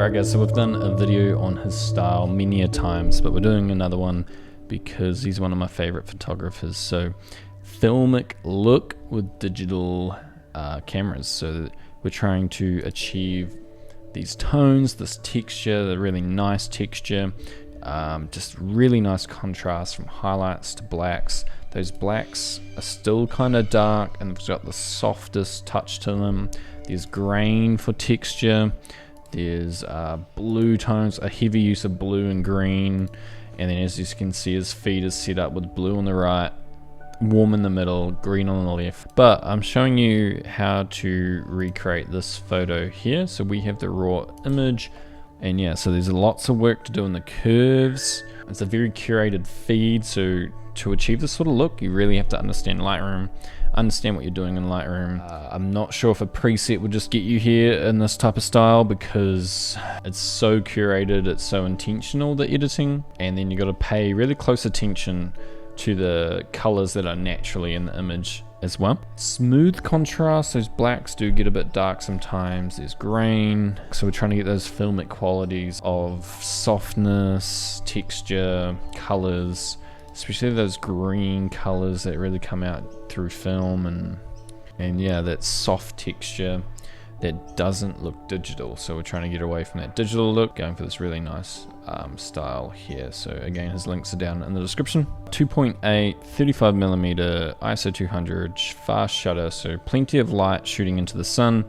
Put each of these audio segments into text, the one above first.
Alright guys, so we've done a video on his style many a times, but we're doing another one because he's one of my favorite photographers. So filmic look with digital cameras. So we're trying to achieve these tones, this texture, the really nice texture, just really nice contrast from highlights to blacks. Those blacks are still kind of dark and they've got the softest touch to them. There's grain for texture. There's blue tones, a heavy use of blue and green, and then as you can see his feed is set up with blue on the right, warm in the middle, green on the left. But I'm showing you how to recreate this photo here. So we have the raw image, and yeah, so there's lots of work to do in the curves. It's a very curated feed, so to achieve this sort of look you really have to understand Lightroom, understand what you're doing in Lightroom. I'm not sure if a preset would just get you here in this type of style because it's so curated, it's so intentional, the editing, and then you got to pay really close attention to the colors that are naturally in the image as well. Smooth contrast, those blacks do get a bit dark sometimes. There's grain, so we're trying to get those filmic qualities of softness, texture, colors, especially those green colors that really come out through film, and yeah, that soft texture that doesn't look digital. So we're trying to get away from that digital look, going for this really nice style here. So again, his links are down in the description. 2.8, 35mm, ISO 200, fast shutter, so plenty of light shooting into the sun.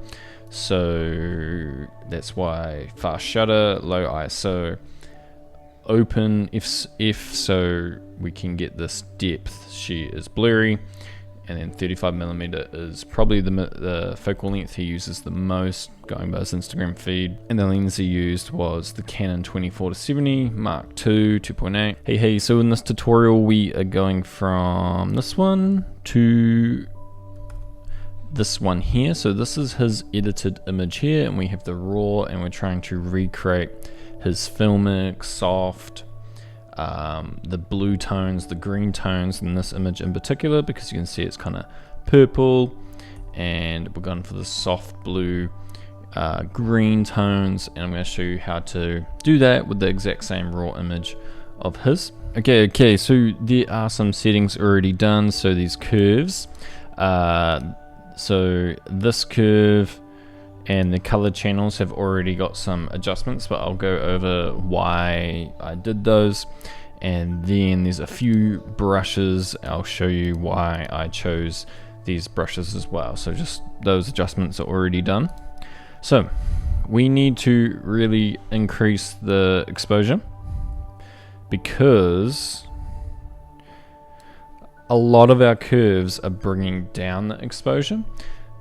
So that's why fast shutter, low ISO, open if so we can get this depth. She is blurry, and then 35mm is probably the focal length he uses the most, going by his Instagram feed. And the lens he used was the Canon 24-70 Mark II 2.8. Hey, so in this tutorial we are going from this one to this one here. So this is his edited image here, and we have the raw, and we're trying to recreate his filmic, soft, the blue tones, the green tones in this image in particular, because you can see it's kind of purple, and we're going for the soft blue, green tones, and I'm going to show you how to do that with the exact same raw image of his. Okay, so there are some settings already done. So these curves, so this curve and the color channels have already got some adjustments, but I'll go over why I did those. And then there's a few brushes, I'll show you why I chose these brushes as well. So just those adjustments are already done. So we need to really increase the exposure because a lot of our curves are bringing down the exposure,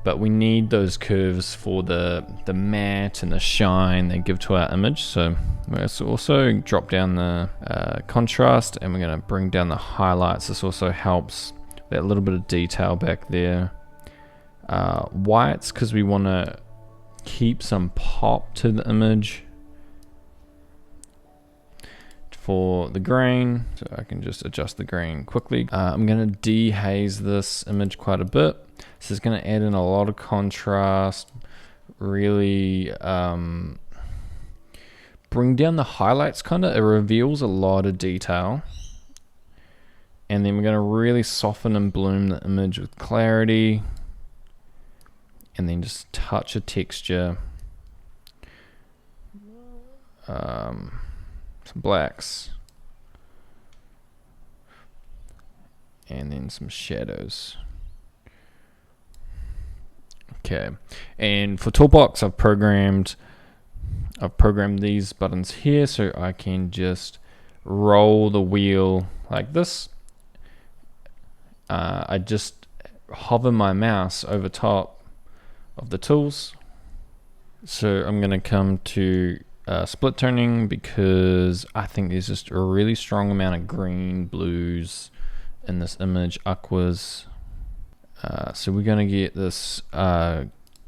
but we need those curves for the matte and the shine they give to our image. So we're also drop down the contrast, and we're going to bring down the highlights. This also helps that little bit of detail back there. Whites, because we want to keep some pop to the image. For the grain, so I can just adjust the grain quickly. I'm going to dehaze this image quite a bit. This is going to add in a lot of contrast, really bring down the highlights kind of. It reveals a lot of detail. And then we're going to really soften and bloom the image with clarity, and then just touch of texture. Some blacks, and then some shadows. Okay, and for toolbox I've programmed these buttons here, so I can just roll the wheel like this. I just hover my mouse over top of the tools. So I'm going to come to split toning, because I think there's just a really strong amount of green, blues in this image, aquas. So we're going to get this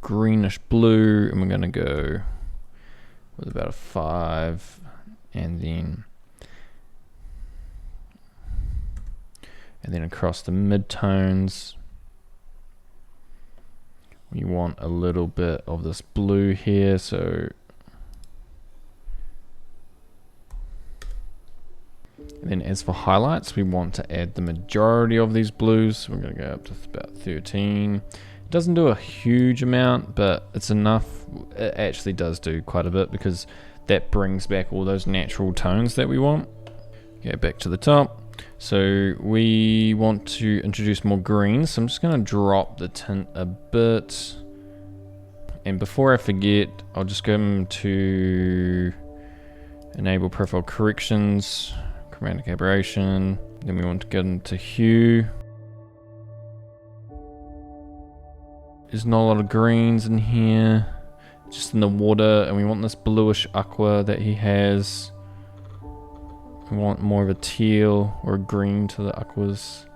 greenish blue, and we're going to go with about a 5, and then across the mid-tones we want a little bit of this blue here, so And then as for highlights, we want to add the majority of these blues. We're going to go up to about 13. It doesn't do a huge amount, but it's enough. It actually does do quite a bit because that brings back all those natural tones that we want. Go back to the top. So we want to introduce more greens. So I'm just going to drop the tint a bit. And before I forget, I'll just go into enable profile corrections, chromatic aberration. Then we want to get into hue. There's not a lot of greens in here, just in the water, and we want this bluish aqua that he has. We want more of a teal or a green to the aquas.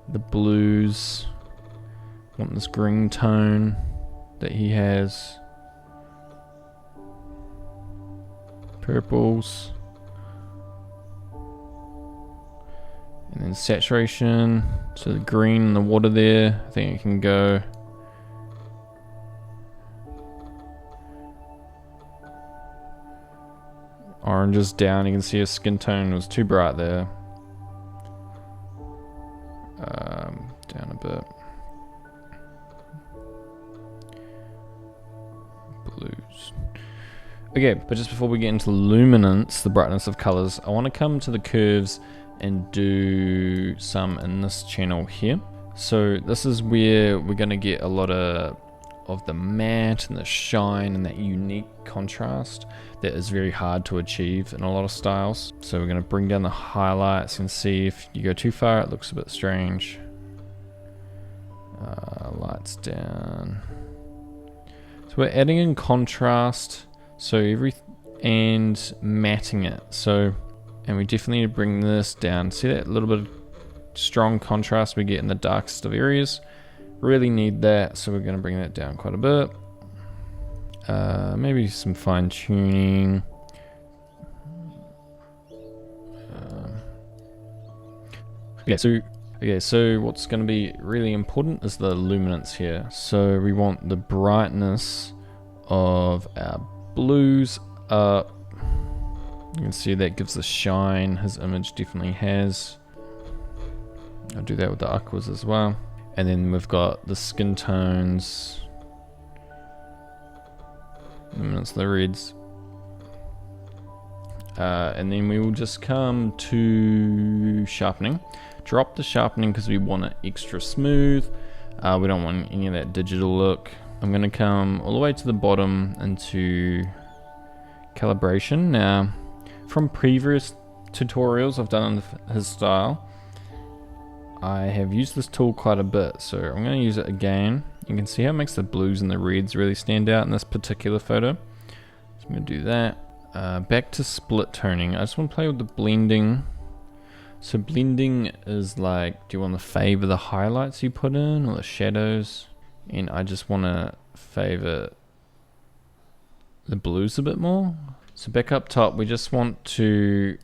The blues. Want this green tone that he has. Purples. And then saturation. So the green in the water there, I think it can go. Oranges down, you can see his skin tone was too bright there. Down a bit. Blues. Okay, but just before we get into luminance, the brightness of colors, I want to come to the curves and do some in this channel here. So this is where we're going to get a lot of the matte and the shine and that unique contrast that is very hard to achieve in a lot of styles. So we're going to bring down the highlights and see if you go too far it looks a bit strange. Lights down. So we're adding in contrast, and matting it. So, and we definitely need to bring this down. See that little bit of strong contrast we get in the darkest of areas? Really need that, so we're going to bring that down quite a bit. Maybe some fine tuning. So what's going to be really important is the luminance here. So we want the brightness of our blues up. You can see that gives the shine his image definitely has. I'll do that with the aquas as well. And then we've got the skin tones. Luminance, the reds. And then we will just come to sharpening. Drop the sharpening because we want it extra smooth. We don't want any of that digital look. I'm going to come all the way to the bottom into calibration. Now, from previous tutorials I've done on his style, I have used this tool quite a bit, so I'm going to use it again. You can see how it makes the blues and the reds really stand out in this particular photo. So I'm going to do that. Back to split toning. I just want to play with the blending. So blending is like, do you want to favor the highlights you put in or the shadows? And I just want to favor the blues a bit more. So back up top, we just want to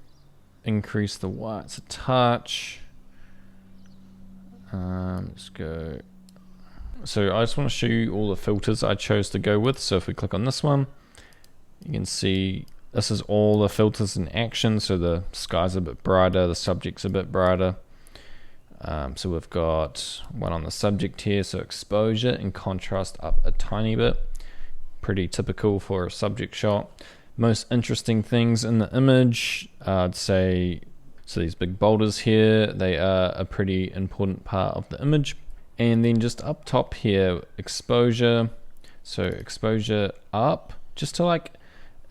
increase the whites a touch. Let's go. So I just want to show you all the filters I chose to go with. So if we click on this one, you can see this is all the filters in action. So the sky's a bit brighter, the subject's a bit brighter. So we've got one on the subject here. So exposure and contrast up a tiny bit. Pretty typical for a subject shot. Most interesting things in the image, I'd say, so these big boulders here, they are a pretty important part of the image. And then just up top here, exposure. So exposure up, just to like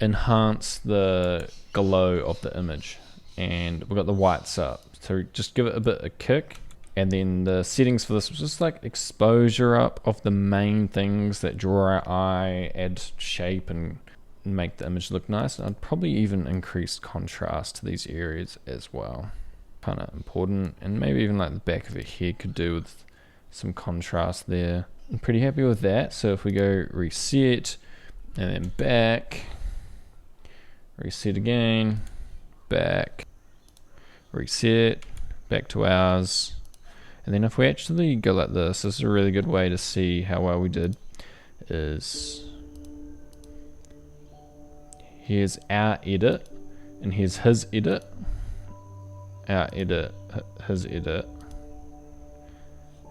enhance the glow of the image. And we've got the whites up, so just give it a bit of kick. And then the settings for this was just like exposure up of the main things that draw our eye, add shape and make the image look nice. And I'd probably even increase contrast to these areas as well. Kind of important. And maybe even like the back of your head could do with some contrast there. I'm pretty happy with that. So if we go reset and then back, reset again, back, reset, back to ours. And then if we actually go like this is a really good way to see how well we did. Is here's our edit, And here's his edit, our edit, his edit,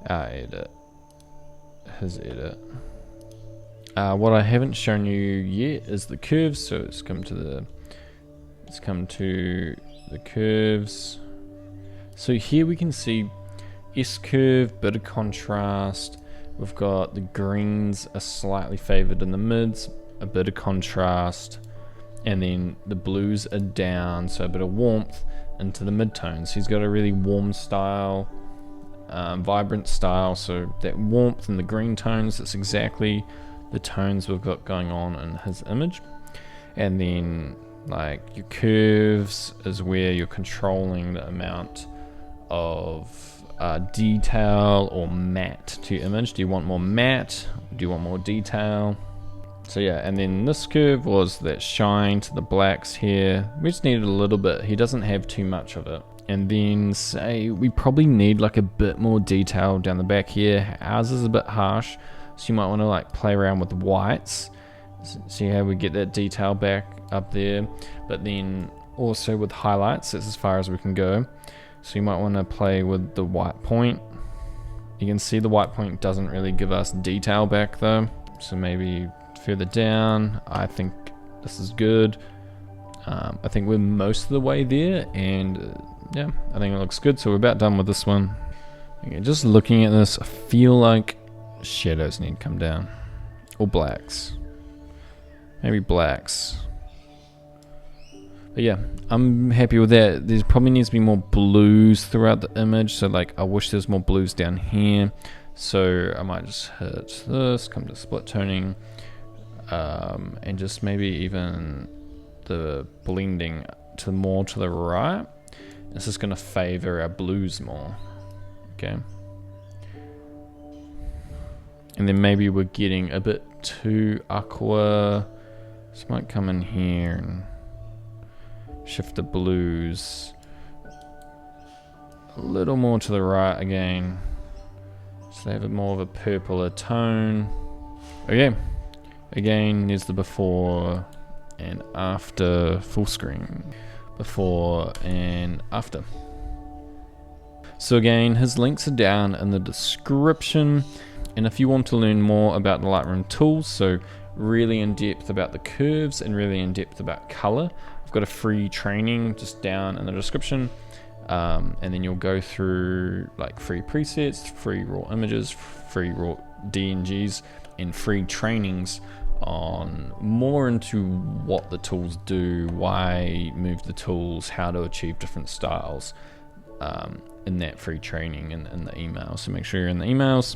our edit, his edit. What I haven't shown you yet is the curves. So let's come to the curves. So here we can see S curve, bit of contrast. We've got the greens are slightly favored in the mids, a bit of contrast, and then the blues are down, so a bit of warmth into the midtones. He's got a really warm style, vibrant style, so that warmth in the green tones, that's exactly the tones we've got going on in his image. And then like your curves is where you're controlling the amount of detail or matte to your image. Do you want more matte? Do you want more detail? So yeah, and then this curve was that shine to the blacks here. We just needed a little bit. He doesn't have too much of it. And then say we probably need like a bit more detail down the back here. Ours is a bit harsh, so you might want to like play around with whites. See how we get that detail back up there. But then also with highlights, that's as far as we can go. So you might want to play with the white point. You can see the white point doesn't really give us detail back though. So maybe further down, I think this is good. I think we're most of the way there, and yeah, I think it looks good. So we're about done with this one. Okay, just looking at this, I feel like shadows need to come down, or blacks, maybe blacks. But yeah, I'm happy with that. There probably needs to be more blues throughout the image. So like, I wish there's more blues down here. So I might just hit this, come to split toning, and just maybe even the blending to more to the right. This is going to favor our blues more. Okay. And then maybe we're getting a bit too aqua. This might come in here and shift the blues a little more to the right again, so they have a more of a purpler tone. Okay, again, here's the before and after full screen. Before and after. So again, his links are down in the description, and if you want to learn more about the Lightroom tools, so really in depth about the curves and really in depth about color, I've got a free training just down in the description, and then you'll go through like free presets, free raw images, free raw DNGs, and free trainings on more into what the tools do, why move the tools, how to achieve different styles, in that free training and in the email. So make sure you're in the emails.